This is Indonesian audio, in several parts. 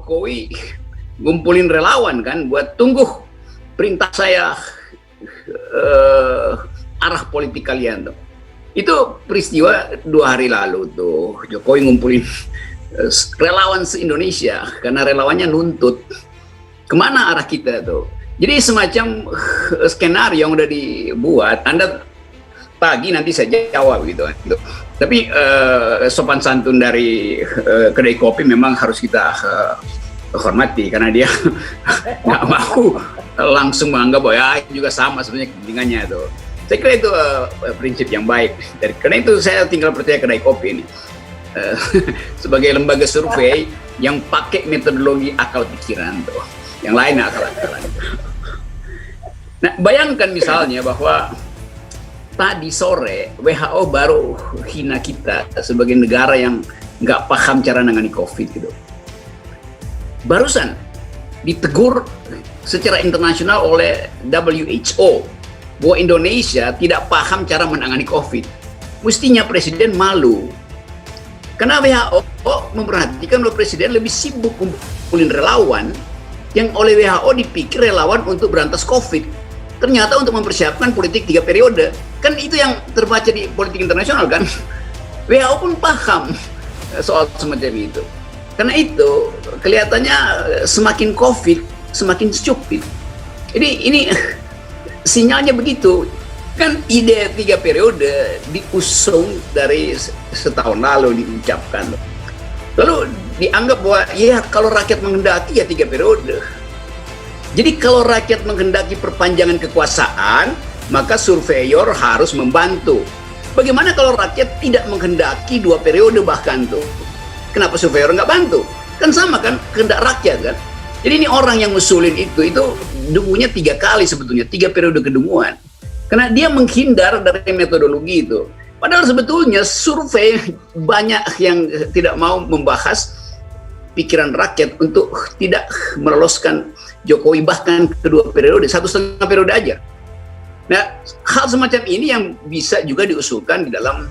Jokowi ngumpulin relawan kan buat tunggu perintah saya, arah politik kalian tuh. Itu peristiwa 2 hari lalu tuh, Jokowi ngumpulin relawan se-Indonesia karena relawannya nuntut kemana arah kita tuh. Jadi semacam skenario yang udah dibuat, Anda pagi nanti saya jawab gitu. Tapi sopan santun dari kedai kopi memang harus kita hormati karena dia nggak mau langsung menganggap bahwa ya juga sama sebenarnya kepentingannya itu. Saya kira itu prinsip yang baik. Karena itu saya tinggal percaya kedai kopi ini sebagai lembaga survei yang pakai metodologi akal pikiran tuh. Yang lain akal-akalan. Nah, bayangkan misalnya bahwa tadi sore WHO baru hina kita sebagai negara yang nggak paham cara nangani COVID gitu. Barusan ditegur secara internasional oleh WHO bahwa Indonesia tidak paham cara menangani COVID. Mestinya Presiden malu. Karena WHO memperhatikan bahwa Presiden lebih sibuk kumpulin relawan yang oleh WHO dipikir relawan untuk berantas COVID. Ternyata untuk mempersiapkan politik 3 periode. Kan itu yang terbaca di politik internasional kan. WHO pun paham soal semacam itu. Karena itu kelihatannya semakin COVID, semakin stupid. Jadi ini sinyalnya begitu. Kan ide 3 periode diusung dari setahun lalu diucapkan. Lalu dianggap bahwa ya kalau rakyat menghendaki ya 3 periode. Jadi kalau rakyat menghendaki perpanjangan kekuasaan, maka surveyor harus membantu. Bagaimana kalau rakyat tidak menghendaki 2 periode bahkan tuh? Kenapa surveyor nggak bantu? Kan sama kan, kehendak rakyat kan. Jadi ini orang yang ngusulin itu dungunya 3 kali sebetulnya, 3 periode kedunguan. Karena dia menghindar dari metodologi itu. Padahal sebetulnya survei banyak yang tidak mau membahas pikiran rakyat untuk tidak meloloskan Jokowi bahkan kedua periode, 1,5 periode aja. Nah, hal semacam ini yang bisa juga diusulkan di dalam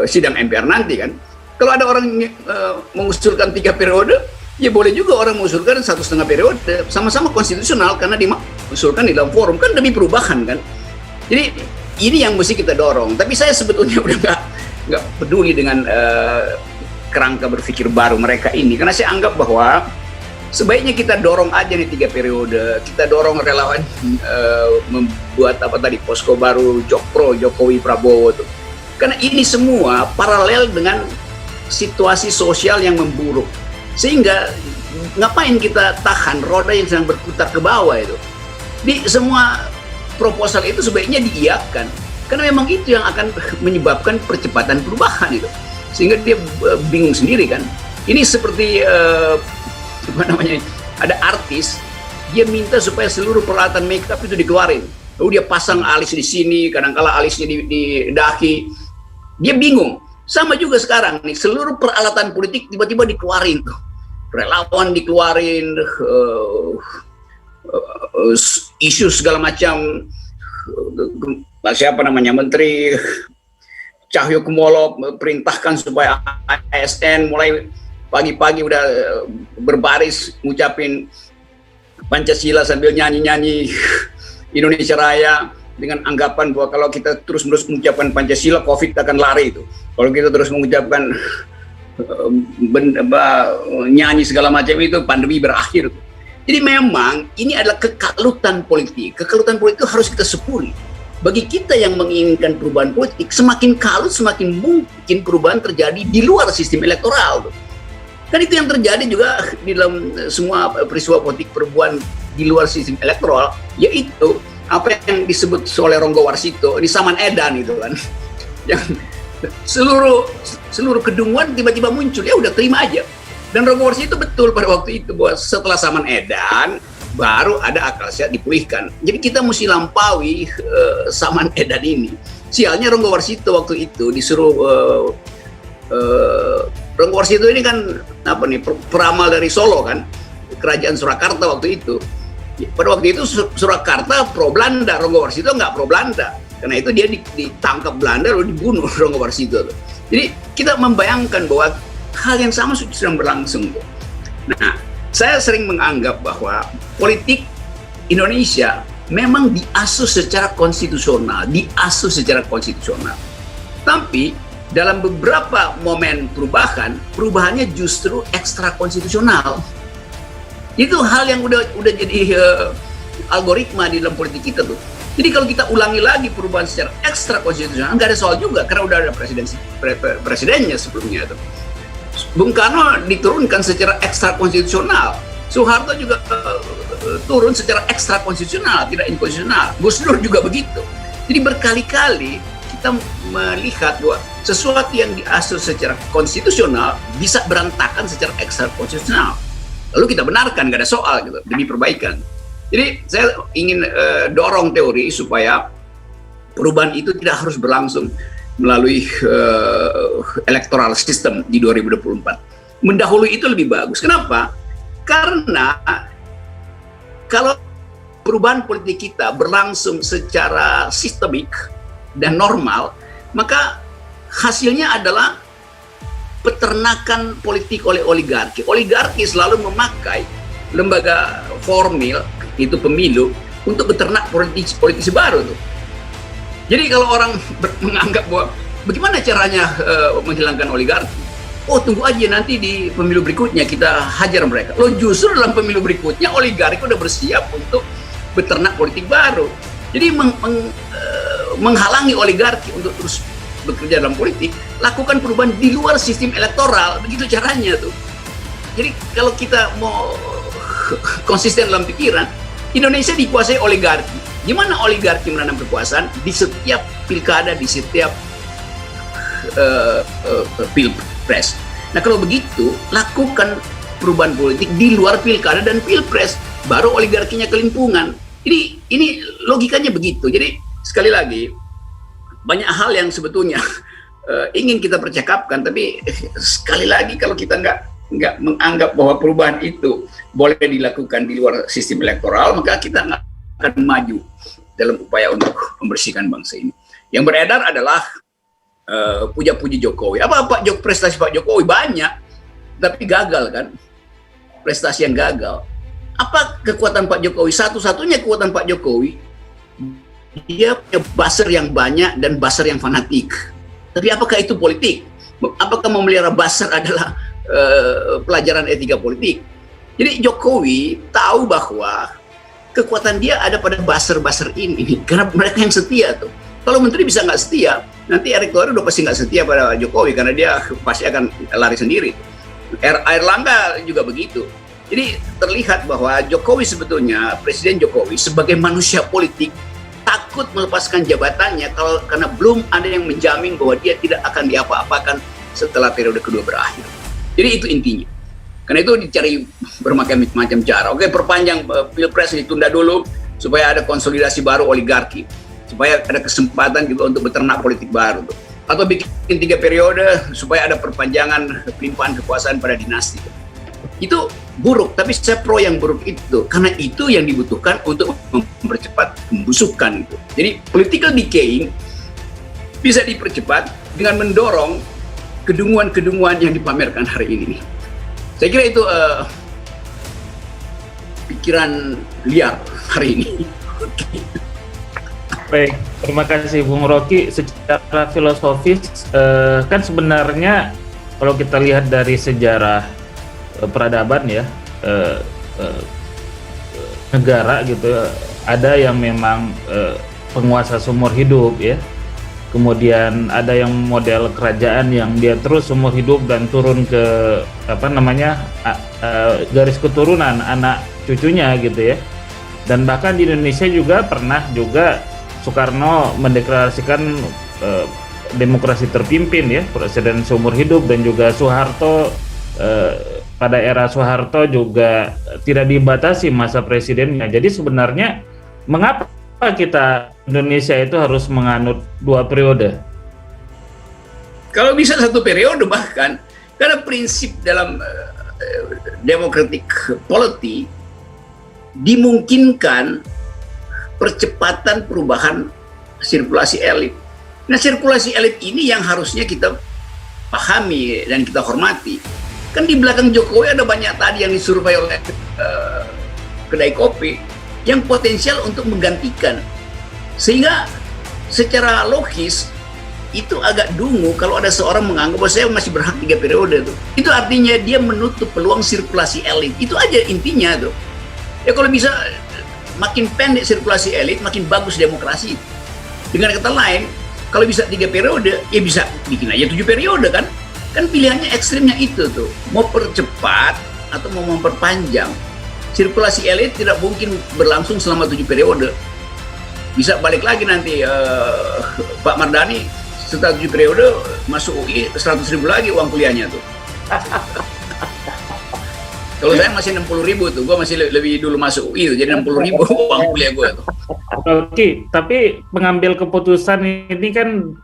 sidang MPR nanti kan. Kalau ada orang mengusulkan 3 periode, ya boleh juga orang mengusulkan 1,5 periode, sama-sama konstitusional karena diusulkan di dalam forum kan demi perubahan kan. Jadi ini yang mesti kita dorong. Tapi saya sebetulnya udah nggak peduli dengan kerangka berpikir baru mereka ini, karena saya anggap bahwa sebaiknya kita dorong aja nih 3 periode, kita dorong relawan membuat posko baru Jokpro, Jokowi Prabowo tuh. Karena ini semua paralel dengan situasi sosial yang memburuk. Sehingga ngapain kita tahan roda yang sedang berputar ke bawah itu. Di semua proposal itu sebaiknya diiyakan. Karena memang itu yang akan menyebabkan percepatan perubahan itu. Sehingga dia bingung sendiri kan. Ini seperti ada artis, dia minta supaya seluruh peralatan makeup itu dikeluarin. Lalu dia pasang alis di sini, kadang-kala alisnya di dahi. Dia bingung. Sama juga sekarang nih, seluruh peralatan politik tiba-tiba dikeluarin tuh. Relawan dikeluarin, isu segala macam. Menteri Cahyokumolo perintahkan supaya ASN mulai pagi-pagi udah berbaris ngucapin Pancasila sambil nyanyi-nyanyi Indonesia Raya dengan anggapan bahwa kalau kita terus-menerus mengucapkan Pancasila, COVID akan lari itu. Kalau kita terus mengucapkan nyanyi segala macam itu, pandemi berakhir. Jadi memang ini adalah kekalutan politik. Kekalutan politik itu harus kita sepuri. Bagi kita yang menginginkan perubahan politik, semakin kalut, semakin mungkin perubahan terjadi di luar sistem elektoral. Kan itu yang terjadi juga di dalam semua peristiwa politik perubahan di luar sistem elektoral, yaitu apa yang disebut oleh Ronggo Warsito di Saman Edan itu kan. Yang seluruh kedunguan tiba-tiba muncul, ya udah terima aja. Dan Ronggo Warsito betul pada waktu itu bahwa setelah Saman Edan baru ada akal sehat dipulihkan. Jadi kita mesti lampaui Saman Edan ini. Sialnya Ronggo Warsito waktu itu disuruh Ronggo Warsito ini kan peramal dari Solo kan, kerajaan Surakarta waktu itu. Pada waktu itu Surakarta pro Belanda, Ronggo Warsito nggak pro Belanda. Karena itu dia ditangkap Belanda lalu dibunuh Ronggo Warsito. Jadi kita membayangkan bahwa hal yang sama sedang berlangsung. Nah, saya sering menganggap bahwa politik Indonesia memang diasuh secara konstitusional, Tapi dalam beberapa momen perubahannya justru ekstra konstitusional. Itu hal yang udah jadi algoritma di dalam politik kita tuh. Jadi kalau kita ulangi lagi perubahan secara ekstra konstitusional, nggak ada soal juga karena udah ada presidennya sebelumnya tuh. Bung Karno diturunkan secara ekstra konstitusional. Soeharto juga turun secara ekstra konstitusional, tidak inkonstitusional. Gus Dur juga begitu. Jadi berkali-kali kita melihat bahwa sesuatu yang diasuh secara konstitusional bisa berantakan secara ekstra konstitusional. Lalu kita benarkan, nggak ada soal gitu, demi perbaikan. Jadi saya ingin dorong teori supaya perubahan itu tidak harus berlangsung melalui electoral system di 2024. Mendahului itu lebih bagus. Kenapa? Karena kalau perubahan politik kita berlangsung secara sistemik dan normal, maka hasilnya adalah peternakan politik oleh oligarki. Oligarki selalu memakai lembaga formil, itu pemilu, untuk beternak politisi baru tuh. Jadi kalau orang menganggap bahwa bagaimana caranya menghilangkan oligarki, oh tunggu aja nanti di pemilu berikutnya kita hajar mereka. Loh justru dalam pemilu berikutnya oligarki udah bersiap untuk beternak politik baru. Jadi menghalangi oligarki untuk terus bekerja dalam politik, lakukan perubahan di luar sistem elektoral, begitu caranya tuh. Jadi kalau kita mau konsisten dalam pikiran, Indonesia dikuasai oligarki. Gimana oligarki menanam kekuasaan? Di setiap pilkada, di setiap pilpres. Nah kalau begitu, lakukan perubahan politik di luar pilkada dan pilpres, baru oligarkinya kelimpungan. Jadi ini logikanya begitu. Jadi sekali lagi, banyak hal yang sebetulnya ingin kita percakapkan, tapi sekali lagi kalau kita nggak menganggap bahwa perubahan itu boleh dilakukan di luar sistem elektoral, maka kita nggak akan maju dalam upaya untuk membersihkan bangsa ini. Yang beredar adalah puja-puji Jokowi. Prestasi Pak Jokowi banyak, tapi gagal kan? Prestasi yang gagal. Apa kekuatan Pak Jokowi? Satu-satunya kekuatan Pak Jokowi, dia punya buzzer yang banyak dan buzzer yang fanatik. Tapi apakah itu politik? Apakah memelihara buzzer adalah pelajaran etika politik? Jadi Jokowi tahu bahwa kekuatan dia ada pada buzzer-buzzer ini, karena mereka yang setia tuh. Kalau menteri bisa nggak setia, nanti Erick Thohir udah pasti nggak setia pada Jokowi, karena dia pasti akan lari sendiri. Airlangga juga begitu. Jadi terlihat bahwa Jokowi sebetulnya, Presiden Jokowi sebagai manusia politik, takut melepaskan jabatannya karena belum ada yang menjamin bahwa dia tidak akan diapa-apakan setelah periode kedua berakhir. Jadi itu intinya. Karena itu dicari bermacam-macam cara. Oke, perpanjang pilpres ditunda dulu supaya ada konsolidasi baru oligarki, supaya ada kesempatan juga untuk beternak politik baru. Atau bikin 3 periode supaya ada perpanjangan pelimpahan kekuasaan pada dinasti. Itu buruk, tapi saya pro yang buruk itu, karena itu yang dibutuhkan untuk mempercepat pembusukan itu. Jadi political decaying bisa dipercepat dengan mendorong kedunguan-kedunguan yang dipamerkan hari ini. Saya kira itu pikiran liar hari ini. Baik, terima kasih Bung Rocky. Secara filosofis, kan sebenarnya kalau kita lihat dari sejarah peradaban ya, negara gitu, ada yang memang penguasa seumur hidup ya, kemudian ada yang model kerajaan yang dia terus seumur hidup dan turun ke garis keturunan anak cucunya gitu ya. Dan bahkan di Indonesia juga pernah juga Soekarno mendeklarasikan demokrasi terpimpin ya, presiden seumur hidup, dan juga Soeharto pada era Soeharto juga tidak dibatasi masa presidennya. Jadi sebenarnya mengapa kita Indonesia itu harus menganut 2 periode? Kalau bisa 1 periode bahkan, karena prinsip dalam democratic polity dimungkinkan percepatan perubahan sirkulasi elit. Nah, sirkulasi elit ini yang harusnya kita pahami dan kita hormati, kan di belakang Jokowi ada banyak tadi yang disurvei oleh kedai kopi yang potensial untuk menggantikan. Sehingga secara logis itu agak dungu kalau ada seorang menganggap bahwa saya masih berhak 3 periode tuh. Itu artinya dia menutup peluang sirkulasi elit. Itu aja intinya tuh. Ya kalau bisa makin pendek sirkulasi elit, makin bagus demokrasi. Dengan kata lain, kalau bisa 3 periode, ya bisa bikin aja 7 periode kan. Kan pilihannya ekstrimnya itu tuh. Mau percepat atau mau memperpanjang. Sirkulasi elit tidak mungkin berlangsung selama 7 periode. Bisa balik lagi nanti Pak Mardhani setelah 7 periode masuk UI 100.000 lagi uang kuliahnya tuh. Kalau saya masih 60.000 tuh, gue masih lebih dulu masuk UI tuh, jadi 60.000 uang kuliah gue tuh. Oke, tapi pengambil keputusan ini kan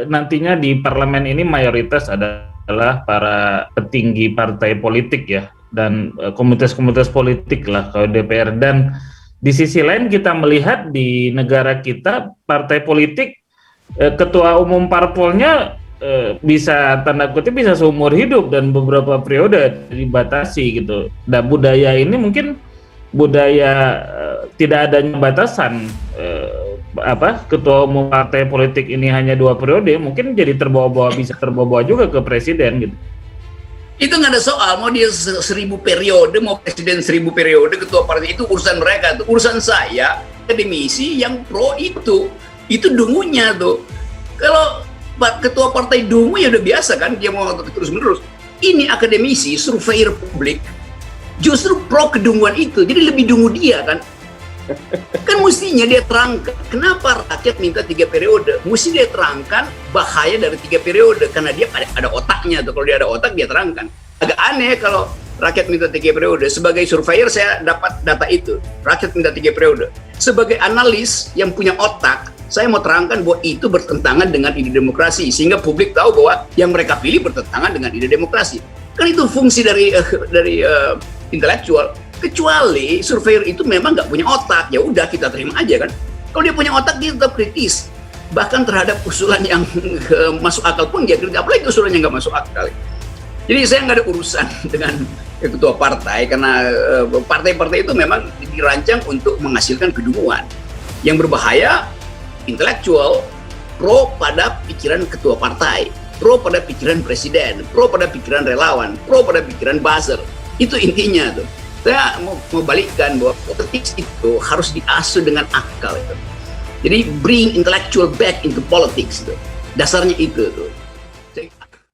nantinya di parlemen ini mayoritas adalah para petinggi partai politik ya, dan komunitas-komunitas politik lah kalau DPR. Dan di sisi lain kita melihat di negara kita partai politik ketua umum parpolnya bisa tanda kutip bisa seumur hidup dan beberapa periode dibatasi gitu. Dan budaya ini mungkin budaya tidak adanya batasan ketua umum partai politik ini hanya 2 periode, mungkin jadi bisa terbawa-bawa juga ke presiden gitu. Itu nggak ada soal, mau dia 1000 periode, mau presiden 1000 periode, ketua partai itu urusan mereka tuh. Urusan saya akademisi yang pro itu dungunya tuh. Kalau ketua partai dungu ya udah biasa kan, dia mau terus menerus. Ini akademisi, surveyor publik, justru pro kedunguan itu, jadi lebih dungu dia kan. Kan mestinya dia terangkan kenapa rakyat minta 3 periode. Mesti dia terangkan bahaya dari 3 periode, karena dia ada otaknya tuh. Kalau dia ada otak dia terangkan. Agak aneh kalau rakyat minta 3 periode. Sebagai surveyor saya dapat data itu, rakyat minta 3 periode. Sebagai analis yang punya otak, saya mau terangkan bahwa itu bertentangan dengan ide demokrasi, sehingga publik tahu bahwa yang mereka pilih bertentangan dengan ide demokrasi. Kan itu fungsi dari intelektual. Kecuali surveyor itu memang nggak punya otak, ya udah kita terima aja kan. Kalau dia punya otak dia tetap kritis, bahkan terhadap usulan yang masuk akal pun dia kritis, apalagi usulan yang nggak masuk akal. Jadi saya nggak ada urusan dengan ketua partai, karena partai-partai itu memang dirancang untuk menghasilkan kedunguan yang berbahaya. Intelektual pro pada pikiran ketua partai, pro pada pikiran presiden, pro pada pikiran relawan, pro pada pikiran buzzer. Itu intinya tuh. Saya mau balikkan bahwa politik itu harus diasuh dengan akal itu. Jadi bring intellectual back into politics itu. Dasarnya itu tuh.